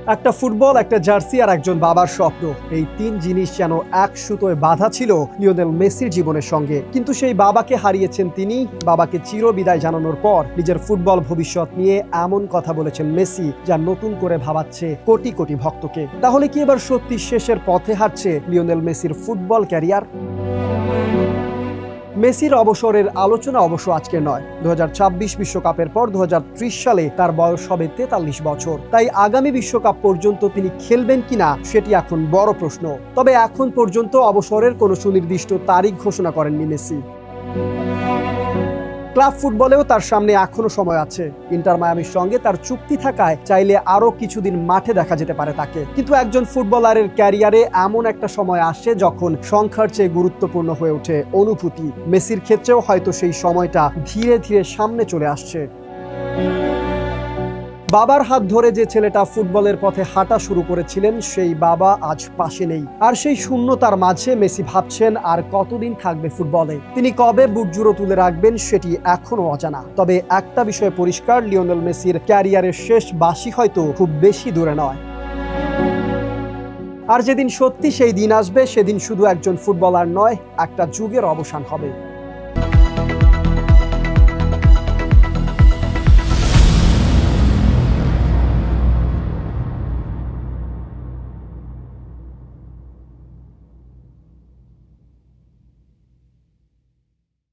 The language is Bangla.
একটা ফুটবল, একটা জার্সি আর একজন বাবার স্বপ্ন, এই তিন জিনিস যেন এক সুতোয় বাঁধা ছিল লিওনেল মেসির জীবনের সঙ্গে। কিন্তু সেই বাবাকে হারিয়েছেন তিনি। বাবাকে চিরবিদায় জানানোর পর নিজের ফুটবল ভবিষ্যৎ নিয়ে এমন কথা বলেছেন মেসি, যা নতুন করে ভাবাচ্ছে কোটি কোটি ভক্তকে। তাহলে কি এবার সত্যি শেষের পথে হাঁটছে লিওনেল মেসির ফুটবল ক্যারিয়ার? মেসির অবসরের আলোচনা অবশ্য আজকে নয়। 2026 বিশ্বকাপের পর 2030 সালে তার বয়স হবে 43 বছর। তাই আগামী বিশ্বকাপ পর্যন্ত তিনি খেলবেন কিনা সেটি এখন বড় প্রশ্ন। তবে এখন পর্যন্ত অবসরের কোনো সুনির্দিষ্ট তারিখ ঘোষণা করেননি মেসি। ক্লাব ফুটবলেও তার সামনে এখনো সময় আছে। ইন্টার মায়ামির সঙ্গে তার চুক্তি থাকায় চাইলে আরো কিছুদিন মাঠে দেখা যেতে পারে তাকে। কিন্তু একজন ফুটবলারের ক্যারিয়ারে এমন একটা সময় আসে যখন সংখ্যার চেয়ে গুরুত্বপূর্ণ হয়ে ওঠে অনুভূতি। মেসির ক্ষেত্রেও হয়তো সেই সময়টা ধীরে ধীরে সামনে চলে আসছে। বাবার হাত ধরে যে ছেলেটা ফুটবলের পথে হাঁটা শুরু করেছিলেন, সেই বাবা আজ পাশে নেই। আর সেই শূন্যতার মাঝে মেসি ভাবছেন আর কতদিন থাকবে ফুটবলে। তিনি কবে বুট জুড়ো তুলে রাখবেন সেটি এখনো অজানা। তবে একটা বিষয় পরিষ্কার, লিওনেল মেসির ক্যারিয়ারের শেষ বাঁশি হয়তো খুব বেশি দূরে নয়। আর যেদিন সত্যি সেই দিন আসবে, সেদিন শুধু একজন ফুটবলার নয়, একটা যুগের অবসান হবে।